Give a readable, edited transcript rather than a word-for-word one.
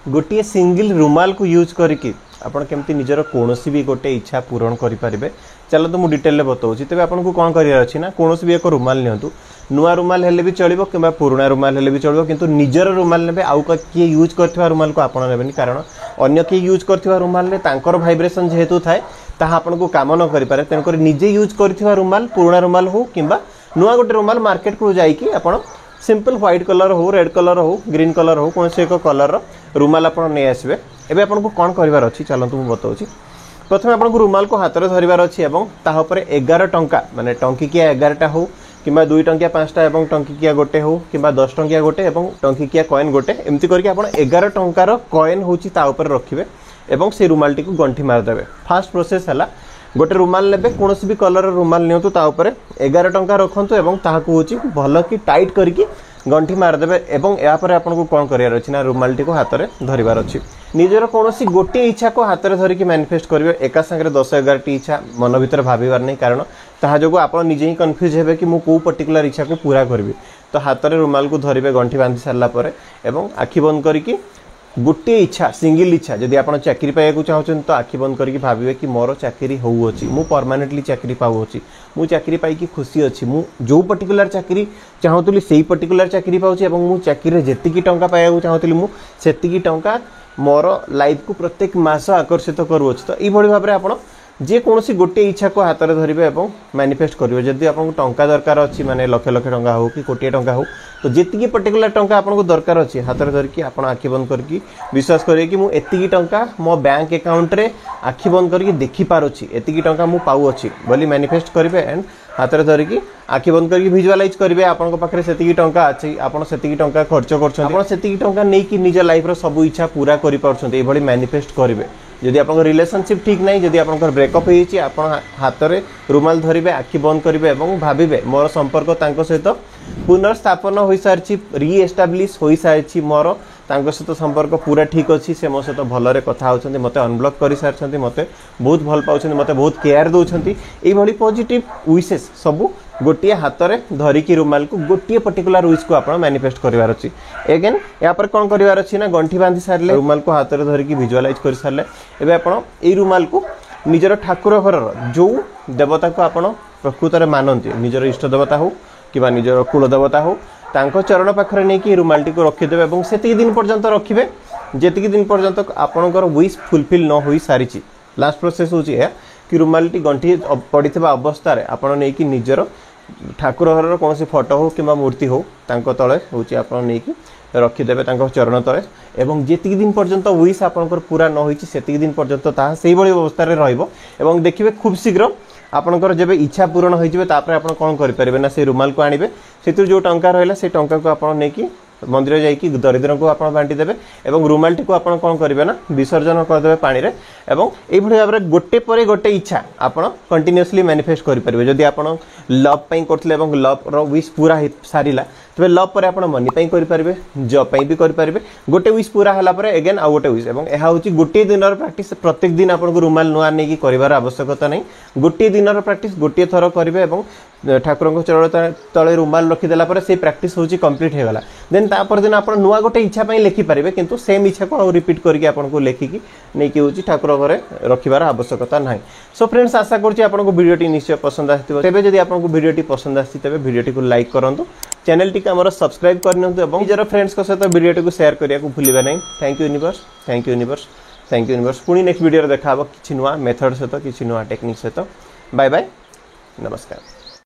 गोटे सिंगल रुमाल को यूज करके आपण केमती निजर कोनोसी भी गोटे इच्छा पूरण करि परिबे। चलो तो मु डिटेल बताऊँ तेज आपको कौन करार अच्छी ना कौन भी एक रुमाल नियंतु नुआ रुमाल हेले भी चलो कि पुराणा रुमाल हेले भी चलो किंतु निजर रुमाल ने आउ किए यूज करथिबा रुमाल को आपण नेबेनी कारण अन्य किए यूज करथिबा रुमाल रे तांकर वाइब्रेशन जेहेतु थाए ताहा आपन को काम न करि पारे तेनकर निजे यूज करथिबा रुमाल पुराणा रुमाल हो किंबा नुआ गोटे रुमाल मार्केट को जाइकी आपण सिंपल व्हाइट कलर हो रेड कलर हो ग्रीन कलर हो कौन से एक कलर रुमाल आपन नहीं आसबे। एबे आपन को कौन करिवार अछि चलंतु मु बताउछि। प्रथम आपन को रुमाल को हाथ रे धरिवार अछि एवं ताहा ऊपर 11 टंका माने टंकीकिया 11टा हो किंबा 2 टंकिया 5टा एवं टंकीकिया गोटे हो किंबा 10 टंकिया गोटे एवं टंकीकिया कॉइन गोटे एमती करके आपन 11 टंकार कॉइन होछि ता ऊपर रखिबे एवं से रुमाल टी को गंठी मार देबे। फर्स्ट प्रोसेस हला गोटे रुमाल लेबे कोनोसी भी कलर रुमाल नियंतु ता ऊपर 11 टंका रखंतु एवं ताहाकू होछि भलो की टाइट करके गंठी मार देबे एवं या पर आपन को कोन करियार अछि ना रुमाल टी को हाथ रे धरिवार अछि। निजर कोनोसी गोटे इच्छा को हाथ रे धरि के मैनिफेस्ट करिवे एका संगे 10 11 टी इच्छा मन भीतर भाबिवार नै कारण ताहा जोगो आपन निजे ही कंफ्यूज हेबे कि मु को पर्टिकुलर इच्छा को पूरा करबी। तो हाथ रे रुमाल को धरिबे गंठी बांधी सारला परे एवं आखि बंद करके गोटे इच्छा सिंगल इच्छा जदि आपन चाकरी पाइବାକୁ चाहछन तो आखि बंद करके भाबिबे कि मोर चाकरी होउ अछि मु परमानेंटली चाकरी पाउ अछि मु चाकरी पाई कि खुशी अछि मु जो पर्टिकुलर चाकरी चाहतुली सेही पर्टिकुलर चाकरी पाउछि एवं मु चाकरी रे जेतिकी टंका पाइବାକୁ चाहतुली मु सेतिकी टंका मोर लाइफ को प्रत्येक मास आकर्षित करू अछि। तो ई भଳି भाबरे आपन जे कोनोसी गोटे इच्छा को हाथ रे धरिबे एवं मैनिफेस्ट करिवे। जदि आपन टंका दरकार अछि माने लक्ष लक्ष टंका हो कि कोटी टंका हो तो जेतिकी पर्टिकुलर टंका आपन को दरकार अछि हाथ रे धरि कि आपन आखि बंद करके विश्वास करिवे कि मु एतिकी टंका मो बैंक अकाउंट रे आखि बंद करके देखि पारोछि एतिकी टंका मु पाउ अछि बोली मैनिफेस्ट करिवे एंड हाथ रे धरि कि आखि बंद करके विजुअलाइज करिवे आपन को पाखरे सेतिकी टंका अछि आपन सेतिकी टंका खर्च करछन आपन सेतिकी टंका नै कि निज लाइफ रो सब इच्छा पूरा करि पारछन ए भली मैनिफेस्ट करिवे। जदि आपन रिलेशनशिप ठीक नहीं जदि आपन ब्रेकअप होईछि आपन हाथ रे रुमाल धरिबे आखि बंद करिवे एवं भाबिबे मोर संपर्क तांको सहित पुनर्स्थापन होई सारछि री एस्टाब्लिश होई सारछि मोर तांको सहित संपर्क पूरा ठीक अछि से मो सहित भलरे कथा होछन्ती मते अनब्लॉक करि सारछन्ती मते बहुत भल पाउछन्ती मते बहुत केयर दोछन्ती एई भली पॉजिटिव विशेष सब गोटिए हाथ रे धरि की रुमाल को गोटिए पर्टिकुलर विश को आपण मैनिफेस्ट करिवार अछि। अगेन या पर कोन करिवार अछि ना गंठी बांधी सारले रुमाल को हाथ रे धरि की विजुअलाइज करि सारले एबे आपण एई रुमाल को निजर ठाकुर घर जो देवता को आपण प्रकृत रे मानंती निजर इष्ट देवता हो किबा निजर कुल देवता हो तांको चरण पाखरे नै कि रुमाल टी को रखि देबे एवं सेति दिन पर्यंत रखिबे जेति दिन पर्यंत आपनकर विश फुलफिल न होई सारिछि। लास्ट प्रोसेस होछि ए कि रुमाल टी गंठी पडिथबा अवस्था रे आपण नै कि निजर ठाकुर घर कौन सी फोटो हो कि मूर्ति हो तांको तळे होची आपण नै कि रखि देबे तांको चरण तळे एवं जेति दिन पर्यंत विश आपनकर पूरा न होईछि सेति दिन पर्यंत ता सेही बळी अवस्था रे रहइबो एवं देखिबे खूब शीघ्र आपनकर जेबे इच्छा पूर्ण होई जिवे तापर आपण कोन करि परिबे ना से रुमाल को आनिबे सेतु जो टंका रहला से टंका को आपण नै कि मंदिर जाइकी दरिद्र को आपण बांटी देबे एवं रुमाल टी को आपण कोन करिवे ना विसर्जन कर देबे पानी रे एवं एई भली भाबरे गोटे परे गोटे इच्छा आपण कंटीन्यूअसली मैनिफेस्ट करि परिबे। जदि आपण लव पई करथले एवं लव रो विश पूरा सारिला तबे लव परे आपण मनी पई करि परिबे जॉब पई भी करि परिबे गोटे विश पूरा हला परे अगेन आ गोटे विश एवं एहा होची गोटे दिनर प्रैक्टिस प्रत्येक दिन आपण को रुमाल नुआ नै कि करिवार आवश्यकता नै गोटे दिनर प्रैक्टिस गोटे थरो करिवे एवं ठाकुर को चरण तळे रुमाल रखि देला परे से प्रैक्टिस होची कंप्लीट हे गला देन ता पर दिन आपण नुआ गोटे इच्छा पई लेखि परिबे किंतु सेम इच्छा को रिपीट करके आपण को लेखि कि नै कि होची ठाकुर घरे रखिबार आवश्यकता नाही। सो फ्रेंड्स आशा करछि आपण को वीडियोटी निश्चय पसंद आथिबो तेबे जदि आपण को वीडियोटी पसंद आछि तेबे वीडियोटी को लाइक करंतु चैनल टी हमर सब्सक्राइब करनंतु एवं निजर फ्रेंड्स को सहित वीडियोटी को शेयर करिया को भूलिबा नै। Thank you universe thank you universe thank you universe पुनी नेक्स्ट वीडियो रे देखाबो किछि नुआ मेथड सहित किछि नुआ टेक्निक सहित बाय बाय नमस्कार।